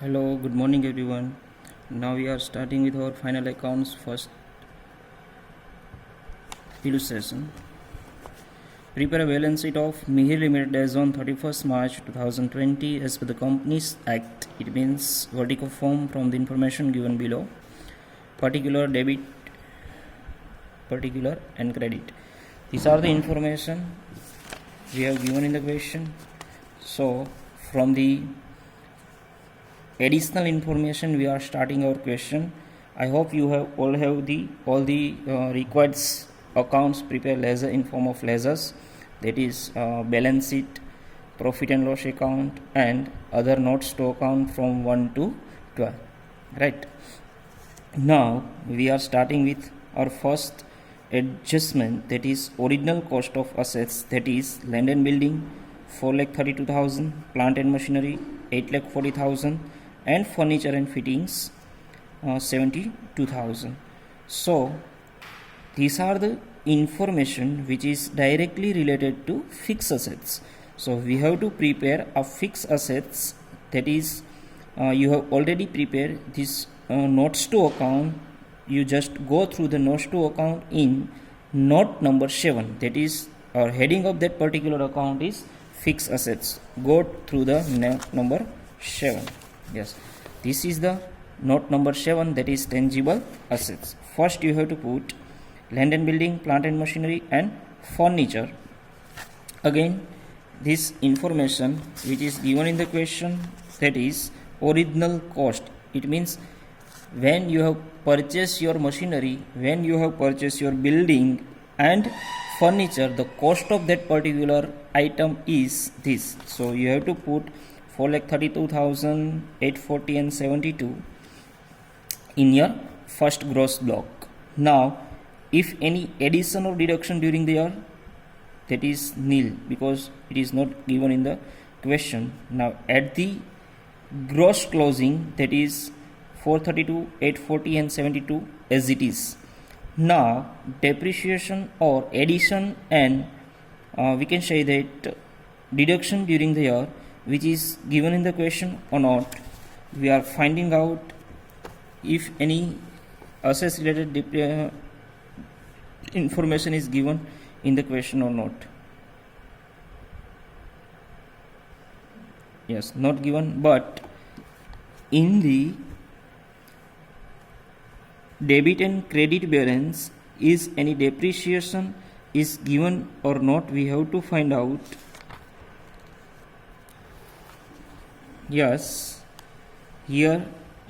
Hello, good morning everyone. Now we are starting with our final accounts first illustration. Prepare a balance sheet of Mihir Limited as on 31st March 2020 as per the Companies Act. It means vertical form from the information given below. Particular debit, particular and credit. These are the information we have given in the question. So from the additional information we are starting our question. I hope you have all the required accounts prepared ledger in form of ledgers, that is balance sheet, profit and loss account, and other notes to account from 1 to 12. Right. Now we are starting with our first adjustment, that is original cost of assets, that is land and building 4,32,000, plant and machinery 8,40,000, and furniture and fittings 72,000. So these are the information which is directly related to fixed assets. So we have to prepare a fixed assets, that is you have already prepared this notes to account. You just go through the notes to account in note number 7, that is our heading of that particular account is fixed assets. Go through the note number 7. Yes, this is the note number 7, that is tangible assets. First you have to put land and building, plant and machinery, and furniture. Again, this information which is given in the question, that is original cost. It means when you have purchased your machinery, when you have purchased your building and furniture, the cost of that particular item is this. So you have to put 4,32,000, 840 and 72 in your first gross block. Now if any addition or deduction during the year, that is nil because it is not given in the question. Now at the gross closing, that is 432, 840 and 72 as it is. Now depreciation or addition and we can say that deduction during the year which is given in the question or not, we are finding out if any assets related information is given in the question or not. Yes, not given, but in the debit and credit balance is any depreciation is given or not, we have to find out. Yes, here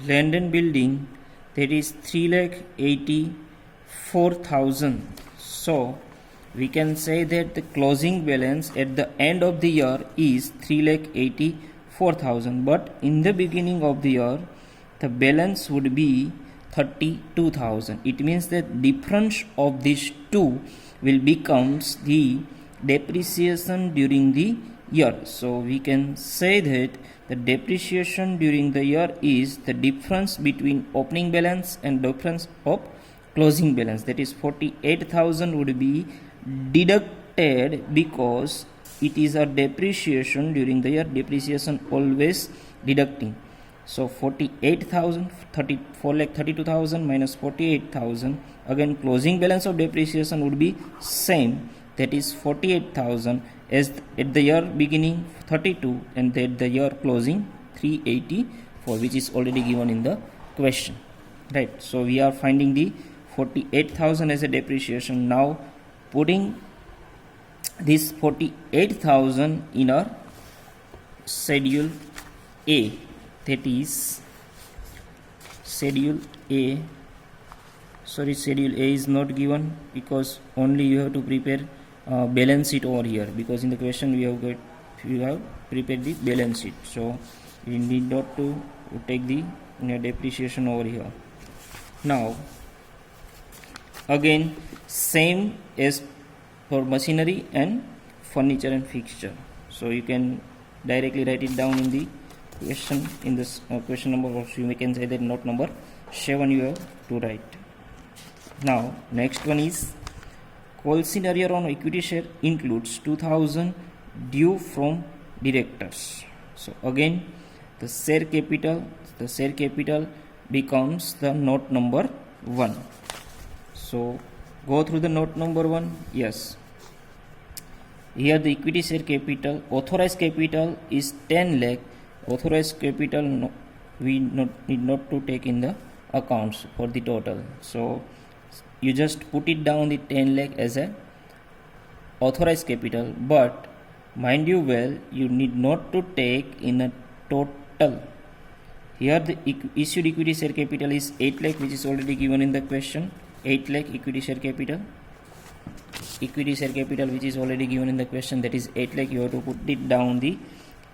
land and building, that is 3,84,000. so we can say that the closing balance at the end of the year is 3,84,000, but in the beginning of the year the balance would be 32,000. It means that difference of these two will becomes the depreciation during the year. So we can say that the depreciation during the year is the difference between opening balance and difference of closing balance, that is 48,000 would be deducted because it is a depreciation during the year. Depreciation always deducting. So 48,000, 4,32,000 minus 48,000. Again closing balance of depreciation would be same, that is 48,000 as at the year beginning 32 and at the year closing 384, which is already given in the question. Right. So we are finding the 48,000 as a depreciation. Now putting this 48,000 in our schedule A, that is schedule A. Sorry, schedule A is not given because only you have to prepare balance sheet over here, because in the question we have prepared the balance sheet, so we need not to take the depreciation over here. Now again same as for machinery and furniture and fixture, so you can directly write it down in the question. In this question number also you can say that note number 7 you have to write. Now next one is call scenario on equity share includes 2,000 due from directors. So again the share capital becomes the note number 1. So go through the note number 1. Yes, here the equity share capital, authorized capital is 10 lakh. Authorized capital we need not to take in the accounts for the total. So you just put it down the 10 lakh as a authorized capital, but mind you well, you need not to take in a total. Here the issued equity share capital is 8 lakh, which is already given in the question. 8 lakh equity share capital which is already given in the question, that is 8 lakh. You have to put it down the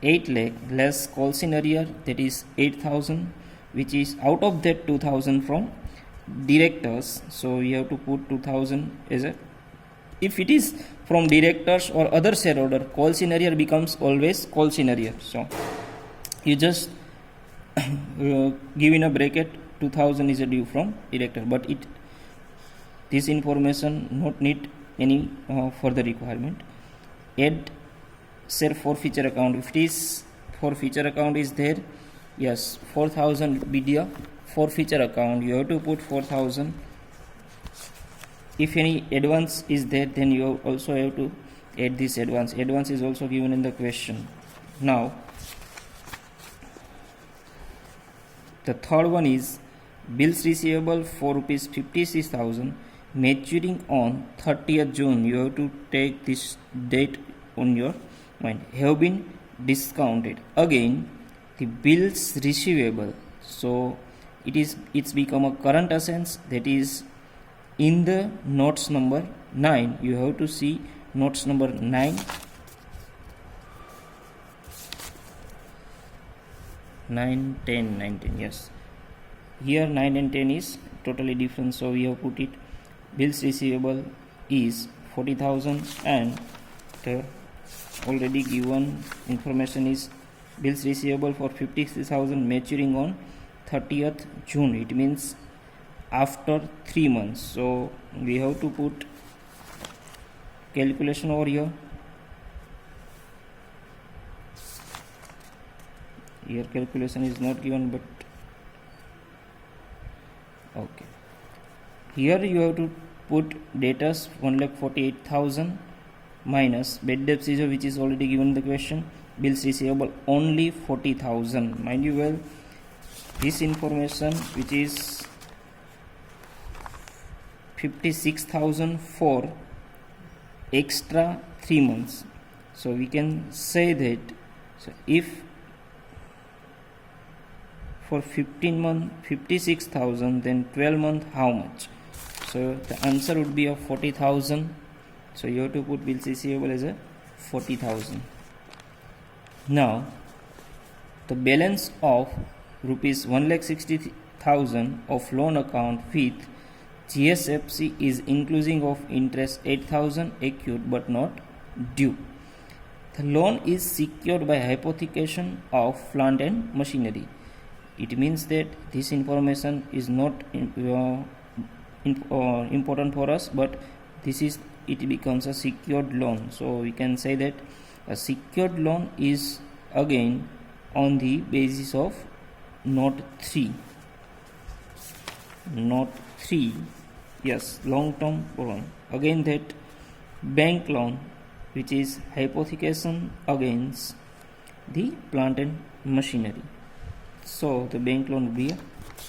8 lakh less call scenario, that is 8,000, which is out of that 2,000 from directors. So you have to put 2,000 as a, if it is from directors or other shareholder, call scenario becomes always call scenario. So you just give in a bracket 2,000 is a due from director, but this information not need any further requirement. Add share forfeiture account. If it is forfeiture account is there, yes, 4,000 be the forfeiture account. You have to put 4,000. If any advance is there, then you also have to add this advance. Advance is also given in the question. Now the third one is bills receivable for rupees 56,000 maturing on 30th June. You have to take this date on your mind. Have been discounted. Again, the bills receivable. So it's become a current assets, that is in the notes number 9. You have to see notes number 9. 9, 10, 19, yes. Here 9 and 10 is totally different, so we have put it. Bills receivable is 40,000 and the already given information is bills receivable for 56,000 maturing on 30th June. It means after 3 months. So we have to put calculation over here. Here calculation is not given, but okay. Here you have to put debtors 1,48,000 minus bad debt reserve, which is already given in the question. Bills receivable only 40,000. Mind you well, this information which is 56,000 for extra 3 months. So we can say that, so if for 15 month 56,000, then 12 month how much? So the answer would be of 40,000. So you have to put bills receivable as a 40,000. Now the balance of rupees 1,60,000 of loan account with GSFC is inclusive of interest 8,000 accrued but not due. The loan is secured by hypothecation of plant and machinery. It means that this information is not important for us, but it becomes a secured loan. So we can say that a secured loan is again on the basis of note 3. Yes, long term loan. Again that bank loan, which is hypothecation against the plant and machinery. So the bank loan will be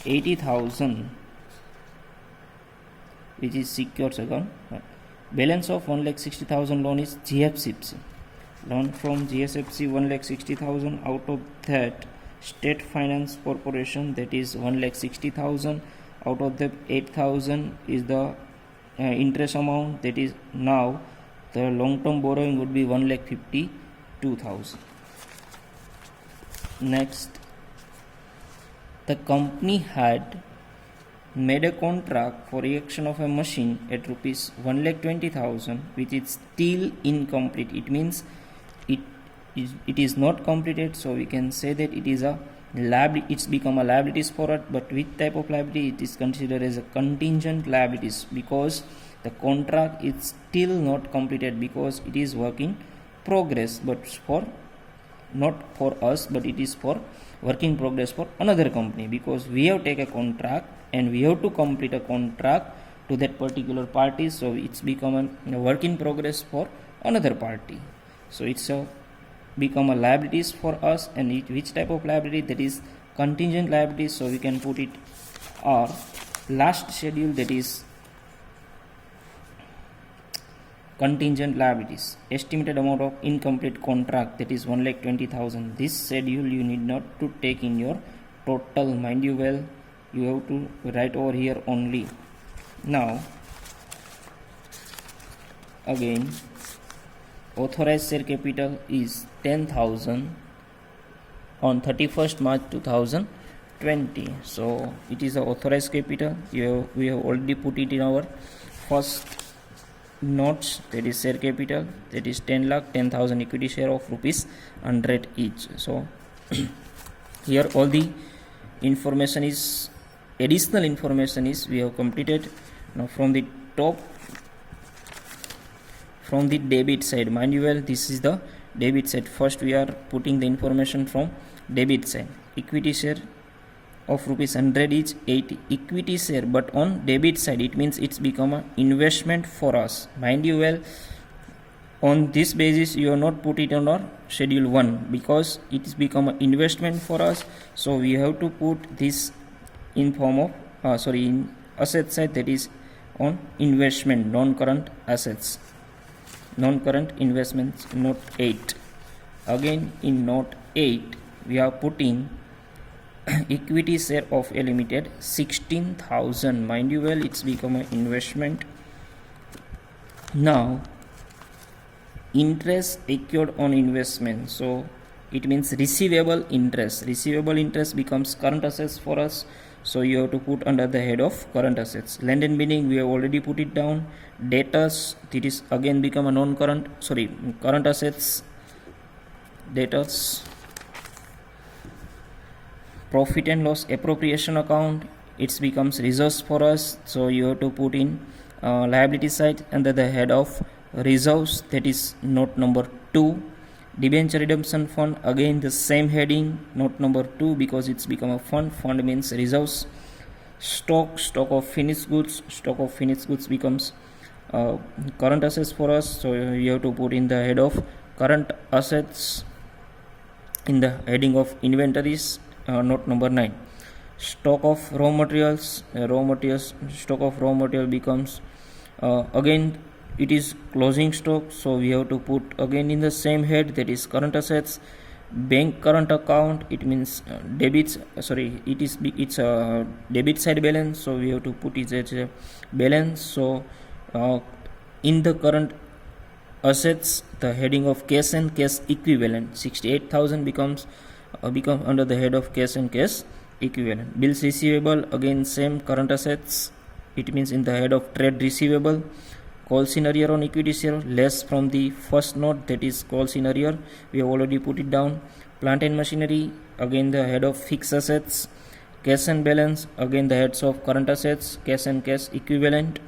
80,000, which is secured account. Balance of 1,60,000 loan is GSFC. Loan from GSFC 1,60,000. Out of that, State Finance Corporation, that is 1,60,000. Out of that, 8,000 is the interest amount. That is now the long-term borrowing would be 1,52,000. Next, the company had made a contract for erection of a machine at rupees 1,20,000, which is still incomplete. It means it is not completed, so we can say that it is a liability. It's become a liabilities for it, but which type of liability? It is considered as a contingent liabilities, because the contract is still not completed, because it is work in progress. But for not for us, but it is for work in progress for another company, because we have take a contract and we have to complete a contract to that particular party, so it's become a work in progress for another party. So it's a become a liabilities for us. And which type of liability? That is contingent liabilities. So we can put it our last schedule, that is contingent liabilities. Estimated amount of incomplete contract, that is 1,20,000. This schedule you need not to take in your total, mind you well, you have to write over here only. Now again, authorized share capital is 10,000 on 31st March 2020. So it is the authorized capital. We have already put it in our first notes, that is share capital, that is 10 lakh 10,000 equity share of rupees 100 each. So here all the information is, additional information is we have completed. Now from the top, from the debit side, mind you well, this is the debit side. First we are putting the information from debit side. Equity share of rupees 100 is 80 equity share, but on debit side it means it's become an investment for us. Mind you well, on this basis you have not put it on our schedule 1 because it is become an investment for us. So we have to put this in form of in asset side, that is on investment, non-current assets, non-current investments, note 8. Again in note 8 we are putting equity share of A Limited 16,000. Mind you well, it's become an investment. Now interest accrued on investment, so it means receivable interest. Receivable interest becomes current assets for us, so you have to put under the head of current assets. Land and building we have already put it down. Debtors, it is again become a non-current, current assets. Debtors. Profit and loss appropriation account, it becomes reserves for us, so you have to put in liability side under the head of reserves, that is note number 2. Debenture redemption fund, again the same heading, note number 2, because it's become a fund. Fund means reserves. Stock of finished goods, stock of finished goods becomes current assets for us, so you have to put in the head of current assets in the heading of inventories, note number 9. Stock of raw materials, stock of raw material becomes again it is closing stock, so we have to put again in the same head, that is current assets. Bank current account, it means it's a debit side balance, so we have to put it as a balance. So in the current assets, the heading of cash and cash equivalent, 68,000 becomes under the head of cash and cash equivalent. Bills receivable, again same current assets, it means in the head of trade receivable. Calls in arrear on equity share, less from the first note, that is calls in arrear, we have already put it down. Plant and machinery, again the head of fixed assets. Cash and balance, again the heads of current assets, cash and cash equivalent.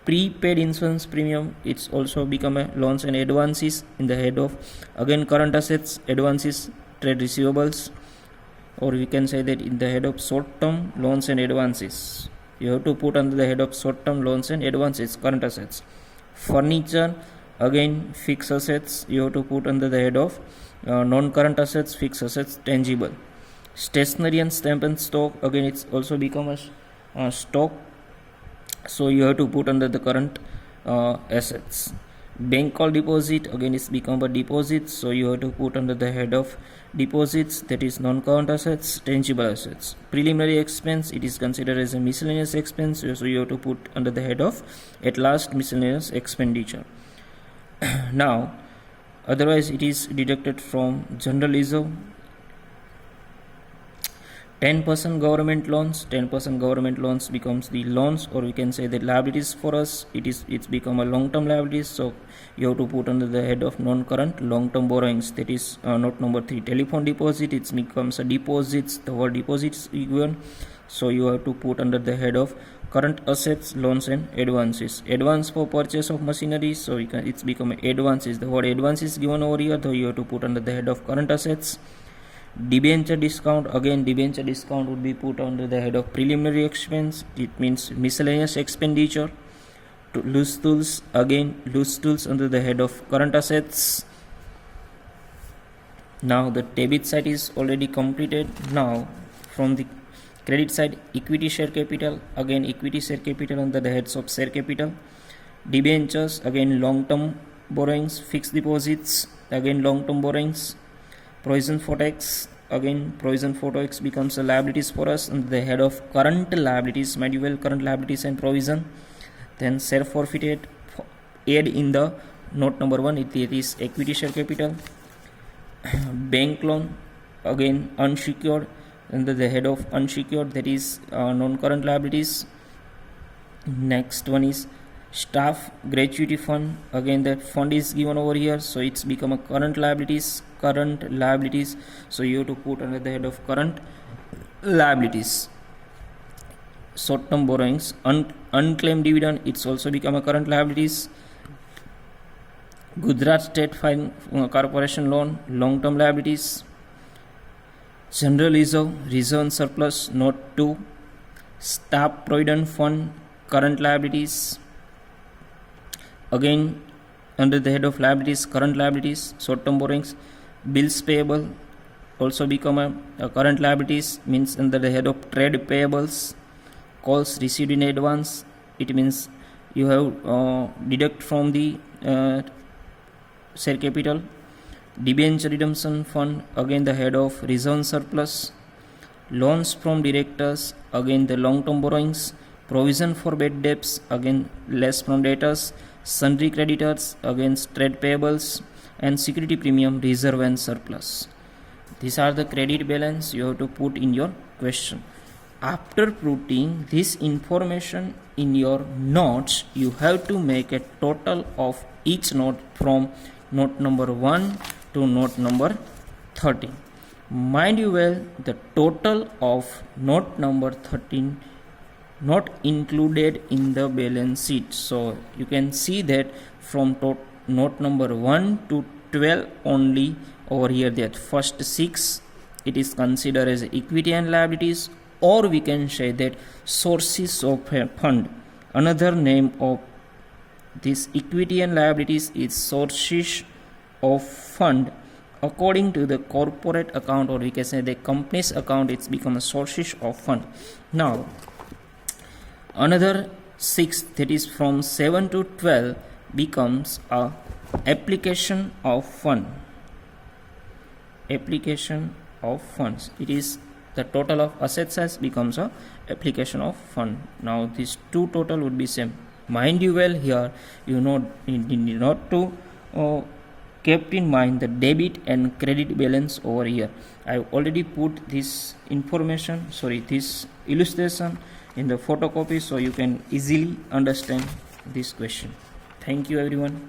Prepaid insurance premium, it's also become a loans and advances in the head of again current assets, advances, trade receivables, or we can say that in the head of short term loans and advances. You have to put under the head of short term loans and advances, current assets. Furniture, again fixed assets, you have to put under the head of non-current assets, fixed assets, tangible. Stationery and stamp and stock, again it's also become a stock, so you have to put under the current assets. Bank call deposit, again it's become a deposit, so you have to put under the head of deposits, that is non-current assets, tangible assets. Preliminary expense, it is considered as a miscellaneous expense, so you have to put under the head of at last miscellaneous expenditure. Now otherwise it is deducted from general reserve. 10% government loans, 10% government loans becomes the loans, or we can say the liabilities for us. It's become a long-term liabilities, so you have to put under the head of non-current long-term borrowings. That is note number 3. Telephone deposit, it becomes a deposits. The word deposits is given, so you have to put under the head of current assets, loans and advances. Advance for purchase of machinery, so it's become advances. The word advance is given over here, so you have to put under the head of current assets. Debenture discount, again debenture discount would be put under the head of preliminary expense. It means miscellaneous expenditure. To loose tools, again loose tools under the head of current assets. Now the debit side is already completed. Now from the credit side, equity share capital, again equity share capital under the heads of share capital. Debentures, again long term borrowings. Fixed deposits, again long term borrowings. Provision for tax, again provision for tax becomes a liabilities for us under the head of current liabilities, medieval current liabilities and provision. Then share forfeited, add in the note number 1, it is equity share capital. Bank loan, again unsecured, under the head of unsecured, that is non-current liabilities. Next one is staff gratuity fund, again that fund is given over here, so it's become a current liabilities, so you have to put under the head of current liabilities. Short-term borrowings, unclaimed dividend, it's also become a current liabilities. Gujarat State Corporation loan, long-term liabilities. General reserve and surplus, note 2. Staff provident fund, current liabilities. Again under the head of liabilities, current liabilities. Short-term borrowings, bills payable also become a current liabilities, means under the head of trade payables. Calls received in advance, it means you have deduct from the share capital. Debenture redemption fund, again the head of reserve surplus. Loans from directors, again the long-term borrowings. Provision for bad debts, again less from debtors. Sundry creditors, against trade payables. And security premium, reserve and surplus. These are the credit balance you have to put in your question. After putting this information in your notes, you have to make a total of each note from note number 1 to note number 13. Mind you well, the total of note number 13 not included in the balance sheet. So you can see that from note number 1 to 12 only over here, that first 6 it is considered as equity and liabilities, or we can say that sources of a fund. Another name of this equity and liabilities is sources of fund. According to the corporate account, or we can say the company's account, it's become a sources of fund. Now another 6, that is from 7 to 12, becomes a application of fund. Application of funds, it is the total of assets as becomes a application of fund. Now these two total would be same. Mind you well, here you need not to kept in mind the debit and credit balance over here. I already put this information, this illustration in the photocopy, so you can easily understand this question. Thank you everyone.